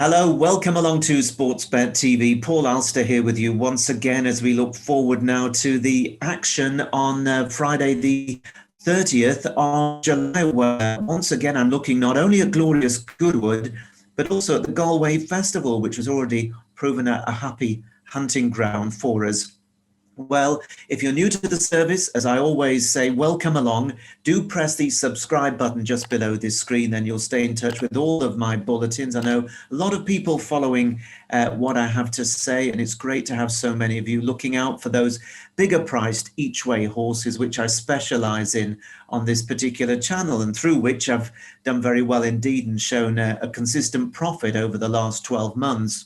Hello, welcome along to Sportsbet TV. Paul Alster here with you once again as we look forward now to the action on Friday the 30th of July, where once again I'm looking not only at Glorious Goodwood, but also at the Galway Festival, which has already proven a happy hunting ground for us. Well, if you're new to the service, as I always say, welcome along. Do press the subscribe button just below this screen, then you'll stay in touch with all of my bulletins. I know a lot of people following what I have to say, and it's great to have so many of you looking out for those bigger priced each way horses, which I specialize in on this particular channel, and through which I've done very well indeed and shown a consistent profit over the last 12 months.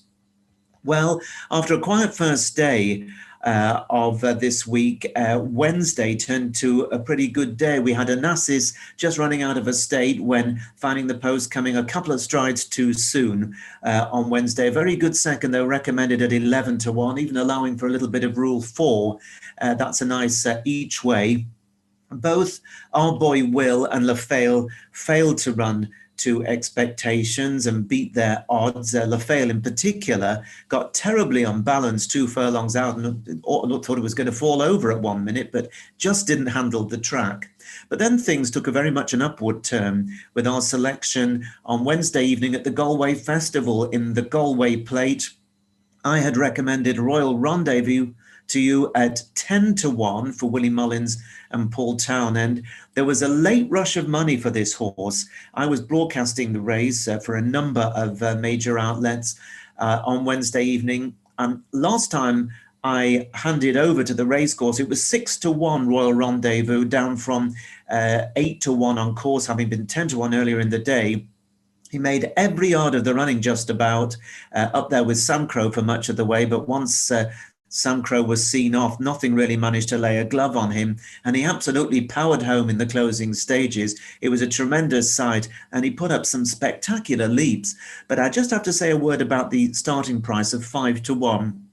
Well, after a quiet first day, of this week, Wednesday turned to a pretty good day. We had Onassis just running out of a state when finding the post coming a couple of strides too soon on Wednesday. A very good second, though, recommended at 11 to 1, even allowing for a little bit of Rule 4. That's a nice each way. Both Our Boy Will and LaFale failed to run to expectations and beat their odds. LaFale in particular got terribly unbalanced 2 furlongs out and thought it was going to fall over at 1 minute, but just didn't handle the track. But then things took a very much an upward turn with our selection on Wednesday evening at the Galway Festival in the Galway Plate. I had recommended Royal Rendezvous to you at 10 to 1 for Willie Mullins and Paul Townend. There was a late rush of money for this horse. I was broadcasting the race for a number of major outlets on Wednesday evening. Last time I handed over to the racecourse, it was 6 to 1 Royal Rendezvous, down from 8 to 1 on course, having been 10 to 1 earlier in the day. He made every yard of the running just about, up there with Sam Crow for much of the way, but once Sam Crow was seen off, nothing really managed to lay a glove on him, and he absolutely powered home in the closing stages. It was a tremendous sight, and he put up some spectacular leaps. But I just have to say a word about the starting price of 5 to 1.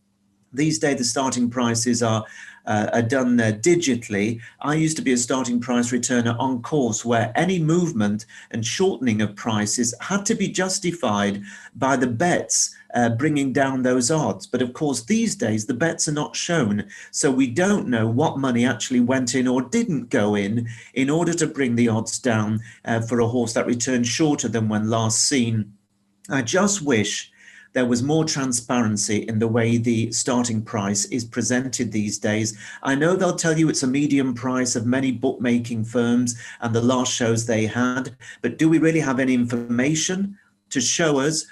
These days, the starting prices are done digitally. I used to be a starting price returner on course, where any movement and shortening of prices had to be justified by the bets bringing down those odds. But of course, these days, the bets are not shown. So we don't know what money actually went in or didn't go in order to bring the odds down for a horse that returned shorter than when last seen. I just wish there was more transparency in the way the starting price is presented these days. I know they'll tell you it's a medium price of many bookmaking firms and the last shows they had, but do we really have any information to show us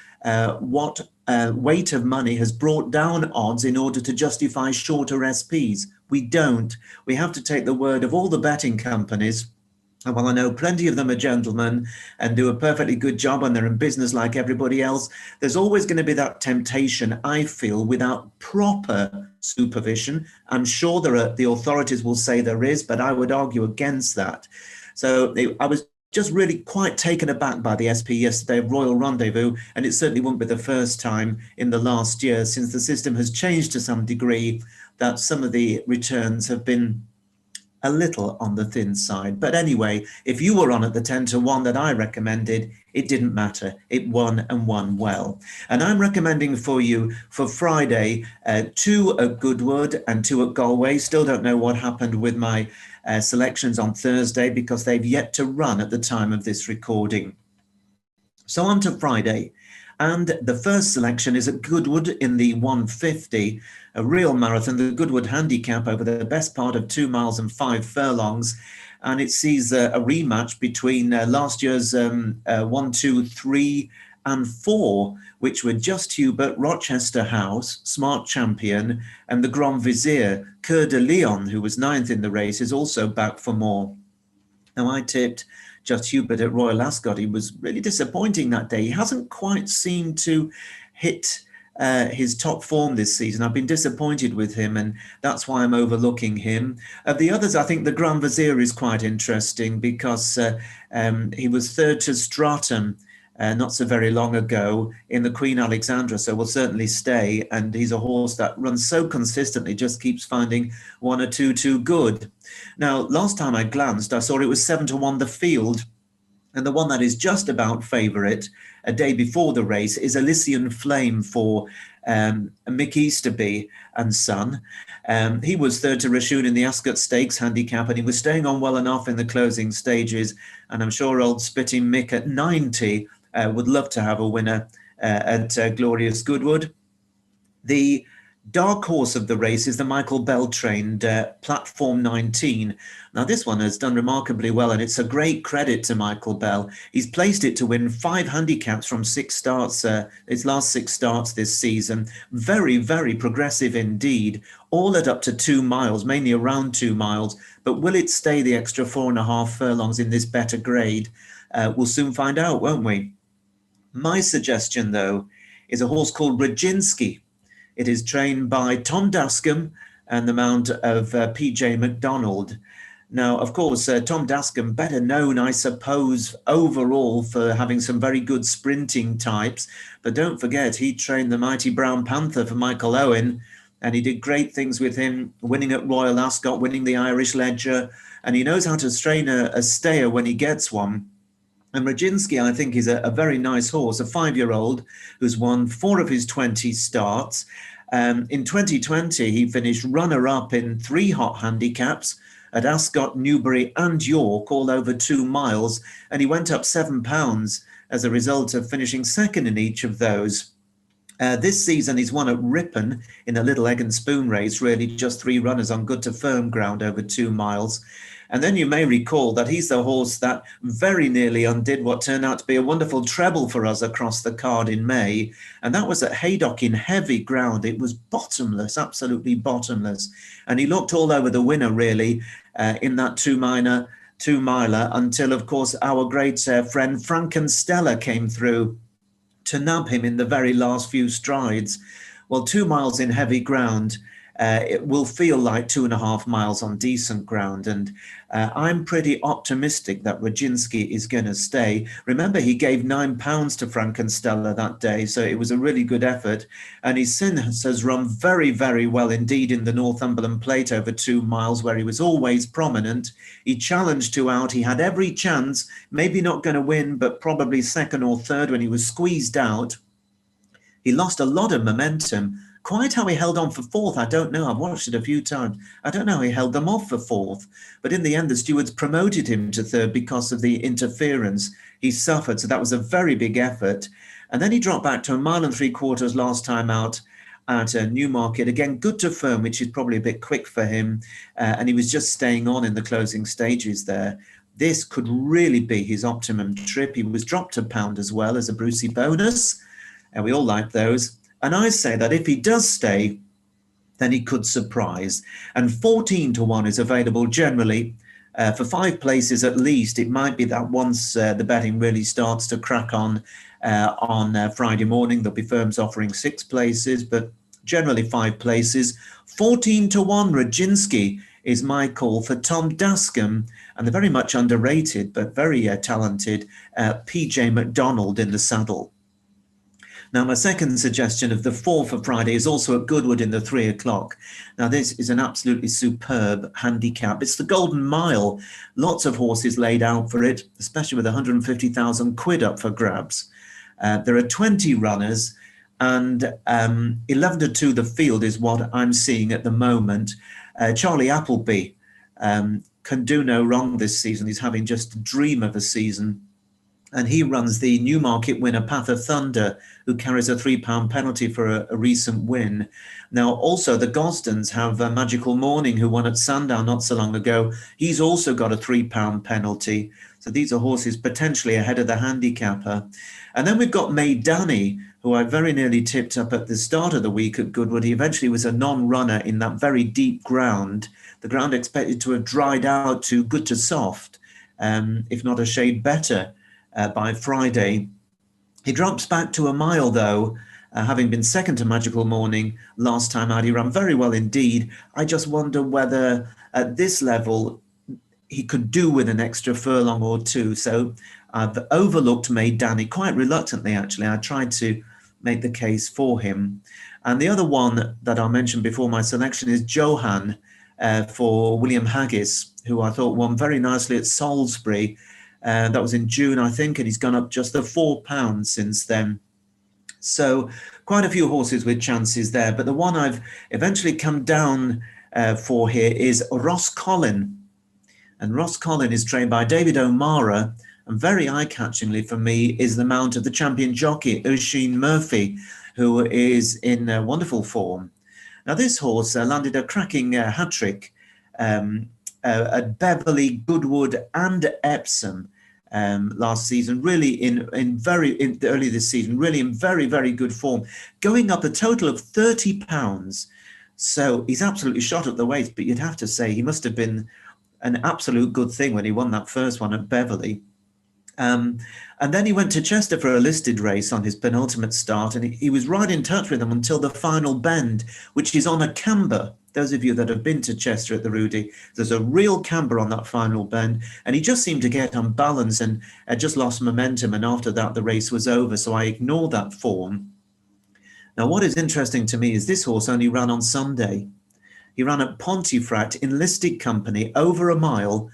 what weight of money has brought down odds in order to justify shorter SPs? We don't. We have to take the word of all the betting companies. And while I know plenty of them are gentlemen and do a perfectly good job and they're in business like everybody else, there's always going to be that temptation, I feel, without proper supervision. I'm sure the authorities will say there is, but I would argue against that. So I was just really quite taken aback by the SP yesterday of Royal Rendezvous, and it certainly won't be the first time in the last year, since the system has changed to some degree, that some of the returns have been a little on the thin side. But anyway, if you were on at the 10 to 1 that I recommended, it didn't matter. It won and won well. And I'm recommending for you for Friday 2 at Goodwood and 2 at Galway. Still don't know what happened with my selections on Thursday because they've yet to run at the time of this recording. So on to Friday. And the first selection is at Goodwood in the 150, a real marathon, the Goodwood handicap over the best part of 2 miles and 5 furlongs. And it sees a rematch between last year's 1, 2, 3 and 4, which were Just Hubert, Rochester House, Smart Champion, and the Grand Vizier. Coeur de Lion, who was 9th in the race, is also back for more. Now, I tipped Just Hubert at Royal Ascot. He was really disappointing that day. He hasn't quite seemed to hit his top form this season. I've been disappointed with him, and that's why I'm overlooking him. Of the others, I think the Grand Vizier is quite interesting because he was 3rd to Stratum not so very long ago in the Queen Alexandra, so will certainly stay. And he's a horse that runs so consistently, just keeps finding 1 or 2 too good. Now, last time I glanced, I saw it was 7 to 1 the field. And the one that is just about favourite a day before the race is Elysian Flame for Mick Easterby and Son. He was third to Rashun in the Ascot Stakes handicap, and he was staying on well enough in the closing stages. And I'm sure old Spitting Mick at 90 would love to have a winner at Glorious Goodwood. The dark horse of the race is the Michael Bell trained Platform 19. Now, this one has done remarkably well, and it's a great credit to Michael Bell. He's placed it to win 5 handicaps from 6 starts, his last 6 starts this season. Very, very progressive indeed, all at up to 2 miles, mainly around 2 miles. But will it stay the extra 4.5 furlongs in this better grade? We'll soon find out, won't we? My suggestion, though, is a horse called RAJINSKY. It is trained by Tom Dascombe and the mount of PJ McDonald. Now, of course, Tom Dascombe, better known, I suppose, overall for having some very good sprinting types. But don't forget, he trained the mighty Brown Panther for Michael Owen, and he did great things with him, winning at Royal Ascot, winning the Irish Ledger, and he knows how to train a stayer when he gets one. And RAJINSKY, I think, is a very nice horse, a 5-year-old who's won 4 of his 20 starts. In 2020, he finished runner-up in 3 hot handicaps at Ascot, Newbury and York, all over 2 miles. And he went up £7 as a result of finishing second in each of those. This season, he's won at Ripon in a little egg and spoon race, really just 3 runners on good to firm ground over 2 miles. And then you may recall that he's the horse that very nearly undid what turned out to be a wonderful treble for us across the card in May. And that was at Haydock in heavy ground. It was bottomless, absolutely bottomless. And he looked all over the winner, really, in that two-miler until, of course, our great friend Frankenstella came through to nab him in the very last few strides. Well, 2 miles in heavy ground, it will feel like 2.5 miles on decent ground. And I'm pretty optimistic that RAJINSKY is going to stay. Remember, he gave £9 to Frankenstella that day, so it was a really good effort. And he since has run very, very well indeed in the Northumberland Plate over 2 miles, where he was always prominent. He challenged 2 out. He had every chance, maybe not going to win, but probably second or third when he was squeezed out. He lost a lot of momentum. Quite how he held on for 4th, I don't know. I've watched it a few times. I don't know how he held them off for 4th. But in the end, the stewards promoted him to 3rd because of the interference he suffered. So that was a very big effort. And then he dropped back to 1.75 miles last time out at Newmarket. Again, good to firm, which is probably a bit quick for him. And he was just staying on in the closing stages there. This could really be his optimum trip. He was dropped £1 as well as a Brucey bonus. And we all like those. And I say that if he does stay, then he could surprise. And 14-1 is available generally for 5 places at least. It might be that once the betting really starts to crack on Friday morning, there'll be firms offering 6 places, but generally 5 places. 14-1 RAJINSKY is my call for Tom Dascombe and the very much underrated but very talented PJ McDonald in the saddle. Now, my second suggestion of the 4 for Friday is also at Goodwood in the 3 o'clock. Now, this is an absolutely superb handicap. It's the Golden Mile. Lots of horses laid out for it, especially with 150,000 quid up for grabs. There are 20 runners, and 11-2 the field is what I'm seeing at the moment. Charlie Appleby can do no wrong this season. He's having just a dream of a season. And he runs the Newmarket winner, Path of Thunder, who carries a £3 penalty for a recent win. Now, also, the Gosdens have Magical Morning, who won at Sandown not so long ago. He's also got a £3 penalty. So these are horses potentially ahead of the handicapper. And then we've got May Danny, who I very nearly tipped up at the start of the week at Goodwood. He eventually was a non-runner in that very deep ground. The ground expected to have dried out to good to soft, if not a shade better. By Friday. He drops back to 1 mile, though, having been second to Magical Morning last time out. He ran very well indeed. I just wonder whether at this level he could do with an extra furlong or 2. So I've overlooked May Danny quite reluctantly, actually. I tried to make the case for him. And the other one that I mentioned before my selection is Johan for William Haggis, who I thought won very nicely at Salisbury. That was in June, I think, and he's gone up just the £4 since then. So quite a few horses with chances there. But the one I've eventually come down for here is RHOSCOLYN. And RHOSCOLYN is trained by David O'Mara. And very eye-catchingly for me is the mount of the champion jockey, Oisin Murphy, who is in wonderful form. Now, this horse landed a cracking hat-trick at Beverley, Goodwood and Epsom last season, really early this season, really in very, very good form, going up a total of £30. So he's absolutely shot at the weight, but you'd have to say he must have been an absolute good thing when he won that first one at Beverley. And then he went to Chester for a listed race on his penultimate start, and he was right in touch with them until the final bend, which is on a camber. Those of you that have been to Chester at the Rudy, there's a real camber on that final bend, and he just seemed to get unbalanced and just lost momentum, and after that the race was over, so I ignored that form. Now, what is interesting to me is this horse only ran on Sunday. He ran at Pontefract in listed company over a mile.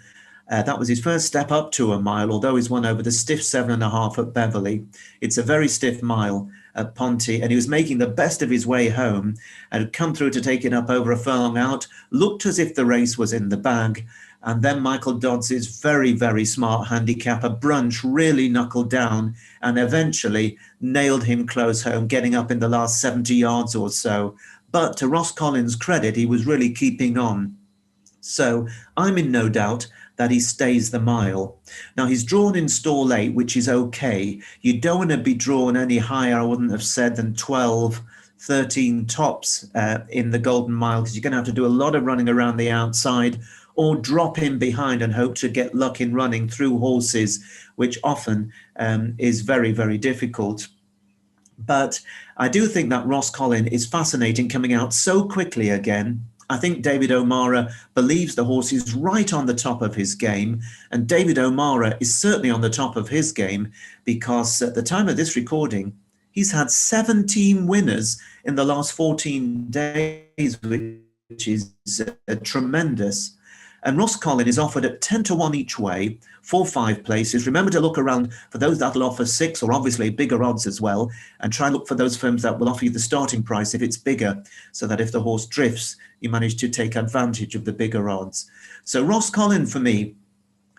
That was his first step up to a mile, although he's won over the stiff 7.5 at Beverley. It's a very stiff mile at Ponty, and he was making the best of his way home and had come through to take it up over a furlong out, looked as if the race was in the bag. And then Michael Dodds's very, very smart handicapper, Brunch, really knuckled down and eventually nailed him close home, getting up in the last 70 yards or so. But to RHOSCOLYN's credit, he was really keeping on. So I'm in no doubt that he stays the mile. Now, he's drawn in stall 8, which is okay. You don't want to be drawn any higher, I wouldn't have said, than 12, 13 tops in the Golden Mile, because you're going to have to do a lot of running around the outside or drop in behind and hope to get luck in running through horses, which often is very, very difficult. But I do think that RHOSCOLYN is fascinating, coming out so quickly again. I think David O'Mara believes the horse is right on the top of his game, and David O'Mara is certainly on the top of his game, because at the time of this recording, he's had 17 winners in the last 14 days, which is tremendous. And RHOSCOLYN is offered at 10-1 each way for 5 places. Remember to look around for those that'll offer 6, or obviously bigger odds as well, and try and look for those firms that will offer you the starting price if it's bigger, so that if the horse drifts, you manage to take advantage of the bigger odds. So RHOSCOLYN for me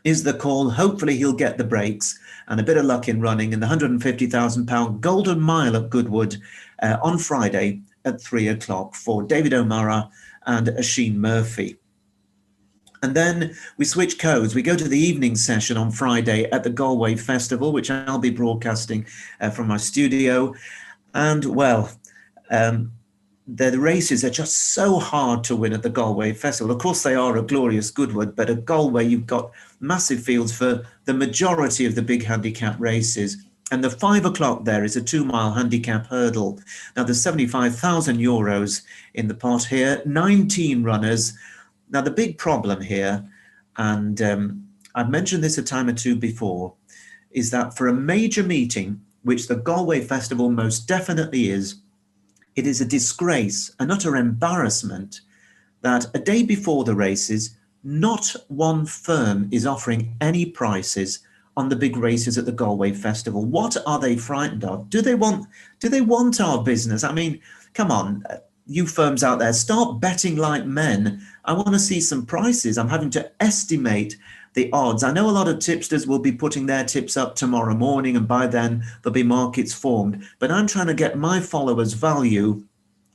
is the call. Hopefully he'll get the breaks and a bit of luck in running in the £150,000 Golden Mile at Goodwood on Friday at 3 o'clock for David O'Mara and Oisin Murphy. And then we switch codes. We go to the evening session on Friday at the Galway Festival, which I'll be broadcasting from my studio. And, well, the races are just so hard to win at the Galway Festival. Of course, they are at Glorious Goodwood, but at Galway, you've got massive fields for the majority of the big handicap races. And the 5 o'clock there is a 2-mile handicap hurdle. Now, there's €75,000 in the pot here, 19 runners. Now, the big problem here, and I've mentioned this a time or two before, is that for a major meeting, which the Galway Festival most definitely is, it is a disgrace, an utter embarrassment, that a day before the races, not one firm is offering any prices on the big races at the Galway Festival. What are they frightened of? Do they want our business? I mean, come on, you firms out there, start betting like men. I want to see some prices. I'm having to estimate the odds. I know a lot of tipsters will be putting their tips up tomorrow morning, and by then there'll be markets formed. But I'm trying to get my followers value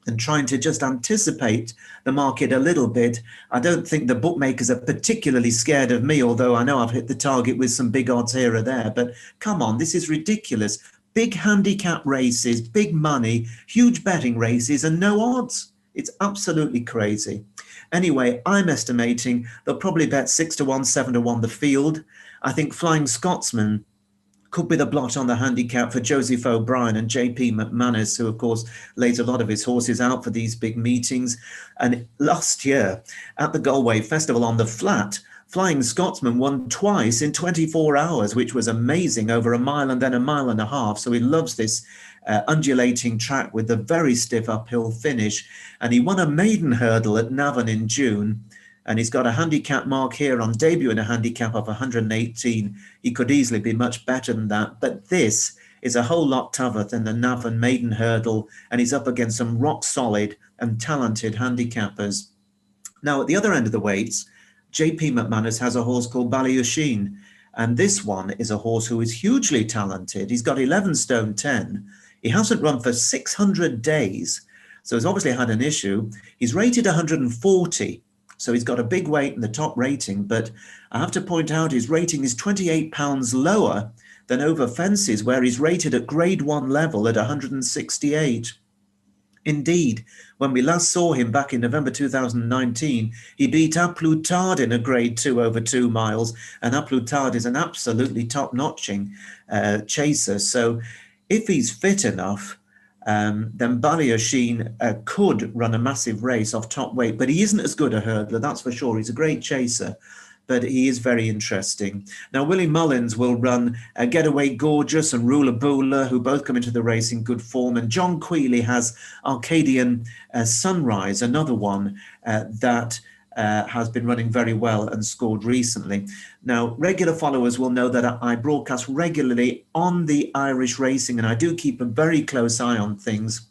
and trying to just anticipate the market a little bit. I don't think the bookmakers are particularly scared of me, although I know I've hit the target with some big odds here or there. But come on, this is ridiculous. Big handicap races, big money, huge betting races, and no odds. It's absolutely crazy. Anyway, I'm estimating they'll probably bet 6-1, 7-1 the field. I think Flying Scotsman could be the blot on the handicap for Joseph O'Brien and JP McManus, who, of course, lays a lot of his horses out for these big meetings. And last year at the Galway Festival on the flat, Flying Scotsman won twice in 24 hours, which was amazing, over a mile and then a mile and a half. So he loves this undulating track with a very stiff uphill finish. And he won a maiden hurdle at Navan in June. And he's got a handicap mark here on debut in a handicap of 118. He could easily be much better than that. But this is a whole lot tougher than the Navan Maiden Hurdle. And he's up against some rock solid and talented handicappers. Now, at the other end of the weights, JP McManus has a horse called Ballyosheen. And this one is a horse who is hugely talented. He's got 11 stone 10. He hasn't run for 600 days. So he's obviously had an issue. He's rated 140. So he's got a big weight in the top rating, but I have to point out his rating is 28 pounds lower than Over Fences, where he's rated at grade 1 level at 168. Indeed, when we last saw him back in November 2019, he beat A Plus Tard in a grade 2 over 2 miles, and A Plus Tard is an absolutely top-notching chaser. So if he's fit enough, then Ballyosheen could run a massive race off top weight, but he isn't as good a hurdler, that's for sure. He's a great chaser, but he is very interesting. Now, Willie Mullins will run Getaway Gorgeous and Ruler Booler, who both come into the race in good form. And John Queally has Arcadian Sunrise, another one that has been running very well and scored recently. Now, regular followers will know that I broadcast regularly on the Irish racing, and I do keep a very close eye on things.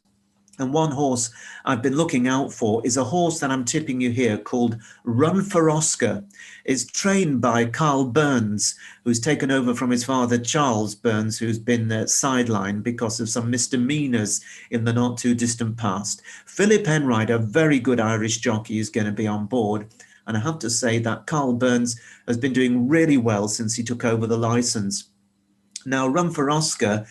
And one horse I've been looking out for is a horse that I'm tipping you here called Run for Oscar. It's trained by Carl Burns, who's taken over from his father, Charles Burns, who's been sidelined because of some misdemeanors in the not too distant past. Philip Enright, a very good Irish jockey, is going to be on board. And I have to say that Carl Burns has been doing really well since he took over the licence. Now, Run for Oscar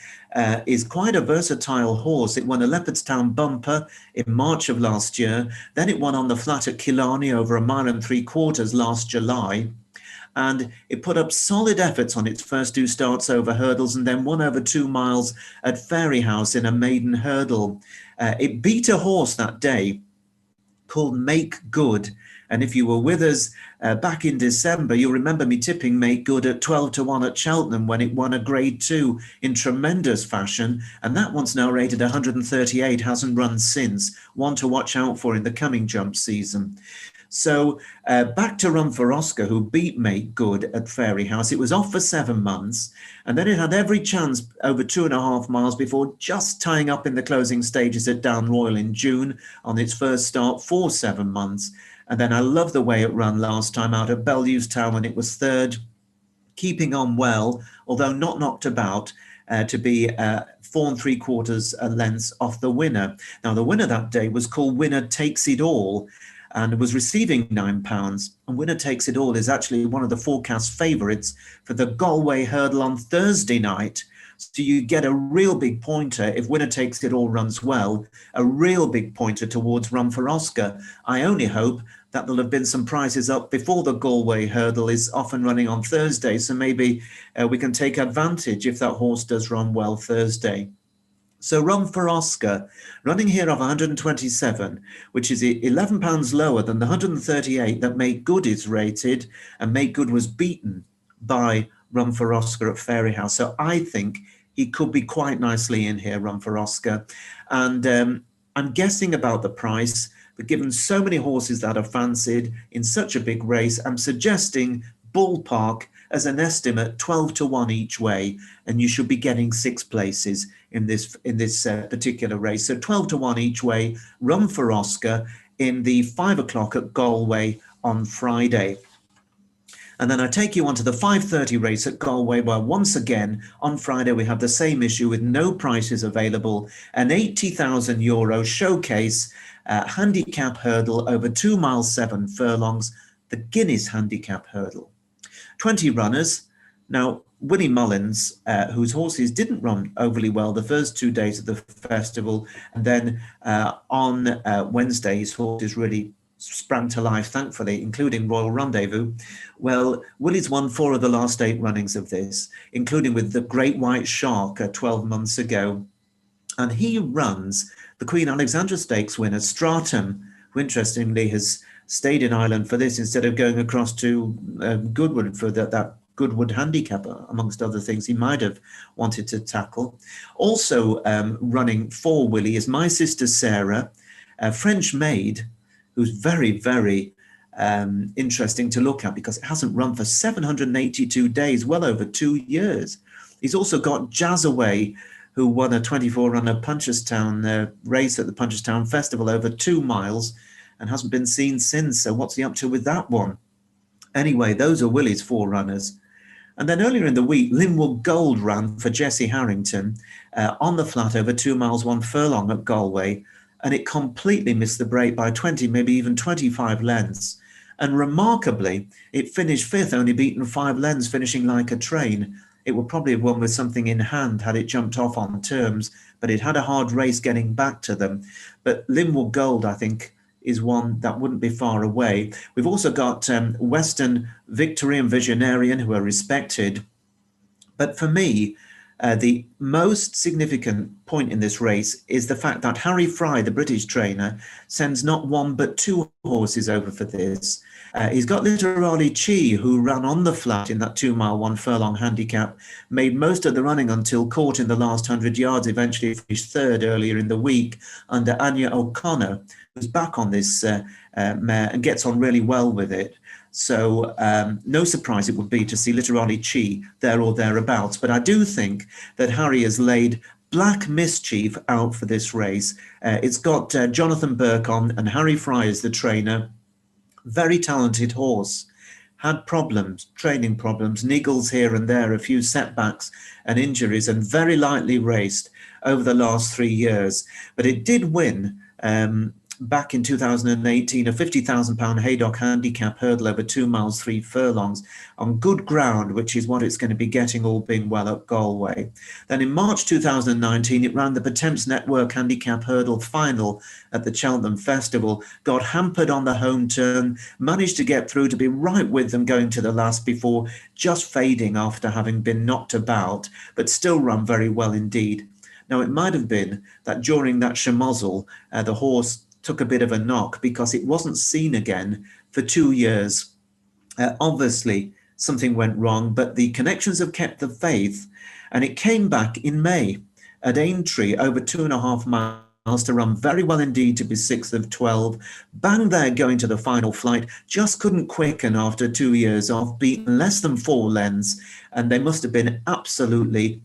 is quite a versatile horse. It won a Leopardstown Bumper in March of last year. Then it won on the flat at Killarney over 1 3/4 miles last July. And it put up solid efforts on its first 2 starts over hurdles and then won over 2 miles at Fairyhouse in a maiden hurdle. It beat a horse that day called Make Good. And if you were with us back in December, you'll remember me tipping Make Good at 12-1 at Cheltenham when it won a grade 2 in tremendous fashion. And that one's now rated 138, hasn't run since. One to watch out for in the coming jump season. So back to Run for Oscar, who beat Make Good at Fairyhouse. It was off for 7 months, and then it had every chance over 2.5 miles before just tying up in the closing stages at Down Royal in June on its first start for 7 months. And then I love the way it ran last time out at Bellewstown when it was third, keeping on well, although not knocked about, to be 4 3/4 lengths off the winner. Now, the winner that day was called Winner Takes It All and was receiving £9. And Winner Takes It All is actually one of the forecast favourites for the Galway Hurdle on Thursday night. So you get a real big pointer if Winner Takes It All runs well, a real big pointer towards Run for Oscar. I only hope that there'll have been some prizes up before the Galway Hurdle is off and running on Thursday. So maybe we can take advantage if that horse does run well Thursday. So Run for Oscar, running here of 127, which is £11 lower than the 138 that Make Good is rated, and Make Good was beaten by Run for Oscar at Fairyhouse. So I think he could be quite nicely in here, Run for Oscar. And I'm guessing about the price, but given so many horses that are fancied in such a big race, I'm suggesting ballpark as an estimate 12-1 each way, and you should be getting 6 places in this particular race. So 12-1 each way, Run for Oscar in the 5 o'clock at Galway on Friday. And then I take you on to the 5:30 race at Galway, where once again on Friday we have the same issue with no prices available. An €80,000 showcase handicap hurdle over 2 miles 7 furlongs, the Guinness handicap hurdle. 20 runners. Now, Willie Mullins, whose horses didn't run overly well the first 2 days of the festival, and then on Wednesday his horses really sprang to life, thankfully, including Royal Rendezvous. Well, Willie's won 4 of the last 8 runnings of this, including with the Great White Shark 12 months ago. And he runs the Queen Alexandra Stakes winner, Stratum, who interestingly has stayed in Ireland for this instead of going across to Goodwood for that Goodwood handicap, amongst other things he might have wanted to tackle. Also running for Willie is My Sister Sarah, a French maid, who's very, very interesting to look at because it hasn't run for 782 days, well over 2 years. He's also got Jazzaway, who won a 24-runner Punchestown race at the Punchestown Festival over 2 miles and hasn't been seen since. So what's he up to with that one? Anyway, those are Willie's 4 runners. And then earlier in the week, Linwood Gold ran for Jesse Harrington on the flat over 2 miles, 1 furlong at Galway, and it completely missed the break by 20, maybe even 25 lengths. And remarkably, it finished 5th, only beaten 5 lengths, finishing like a train. It would probably have won with something in hand had it jumped off on terms, but it had a hard race getting back to them. But Linwood Gold, I think, is one that wouldn't be far away. We've also got Western Victory and Visionarian, who are respected. But for me, the most significant point in this race is the fact that Harry Fry, the British trainer, sends not 1 but 2 horses over for this. He's got Literally Chi, who ran on the flat in that 2 mile, 1 furlong handicap, made most of the running until caught in the last 100 yards, eventually finished 3rd earlier in the week under Anya O'Connor, who's back on this mare and gets on really well with it. So no surprise it would be to see Literally Chi there or thereabouts. But I do think that Harry has laid Black Mischief out for this race. It's got Jonathan Burke on and Harry Fry is the trainer. Very talented horse. Had problems, training problems, niggles here and there, a few setbacks and injuries, and very lightly raced over the last 3 years. But it did win back in 2018, a £50,000 Haydock handicap hurdle over 2 miles, 3 furlongs on good ground, which is what it's going to be getting, all being well, at Galway. Then in March 2019, it ran the Potemps Network handicap hurdle final at the Cheltenham Festival, got hampered on the home turn, managed to get through to be right with them going to the last before just fading after having been knocked about, but still run very well indeed. Now, it might have been that during that Chamozzle, the horse took a bit of a knock because it wasn't seen again for 2 years. Obviously, something went wrong, but the connections have kept the faith, and it came back in May at Aintree over 2.5 miles to run very well indeed to be 6th of 12. Bang there going to the final flight, just couldn't quicken after 2 years off, beaten less than 4 lengths, and they must have been absolutely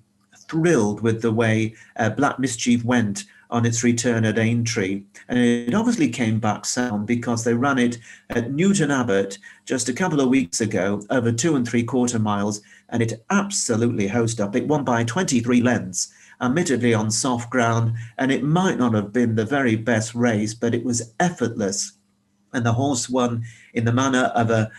thrilled with the way Black Mischief went on its return at Aintree. And it obviously came back sound because they ran it at Newton Abbot just a couple of weeks ago over 2 3/4 miles, and it absolutely hosed up. It won by 23 lengths, admittedly on soft ground, and it might not have been the very best race, but it was effortless. And the horse won in the manner of a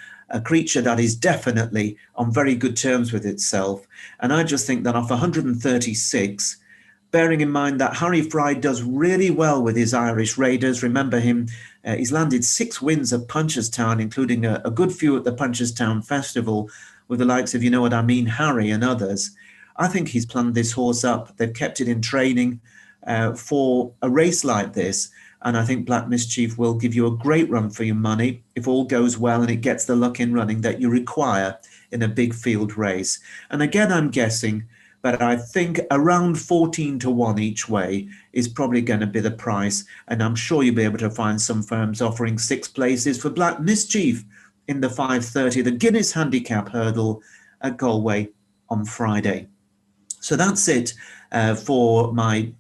creature that is definitely on very good terms with itself. And I just think that off 136, bearing in mind that Harry Fry does really well with his Irish Raiders. Remember him, he's landed 6 wins at Punchestown, including a good few at the Punchestown Festival with the likes of, you know what I mean, Harry and others. I think he's planned this horse up. They've kept it in training for a race like this. And I think Black Mischief will give you a great run for your money if all goes well and it gets the luck in running that you require in a big field race. And again, I'm guessing, but I think around 14 to 1 each way is probably going to be the price. And I'm sure you'll be able to find some firms offering 6 places for Black Mischief in the 5:30, the Guinness Handicap Hurdle at Galway on Friday. So that's it for my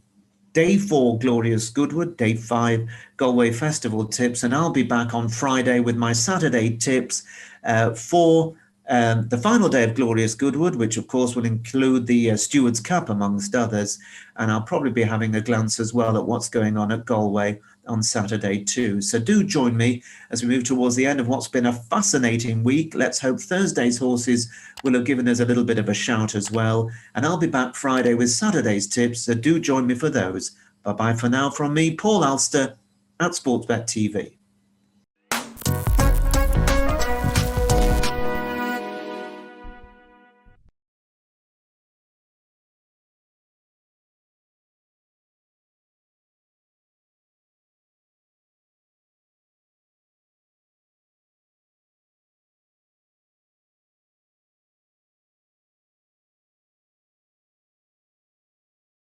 Day 4 Glorious Goodwood, Day 5 Galway Festival tips. And I'll be back on Friday with my Saturday tips for the final day of Glorious Goodwood, which of course will include the Stewards' Cup amongst others. And I'll probably be having a glance as well at what's going on at Galway on Saturday too. So do join me as we move towards the end of what's been a fascinating week. Let's hope Thursday's horses will have given us a little bit of a shout as well. And I'll be back Friday with Saturday's tips, so do join me for those. Bye-bye for now from me, Paul Alster at Sportsbet TV.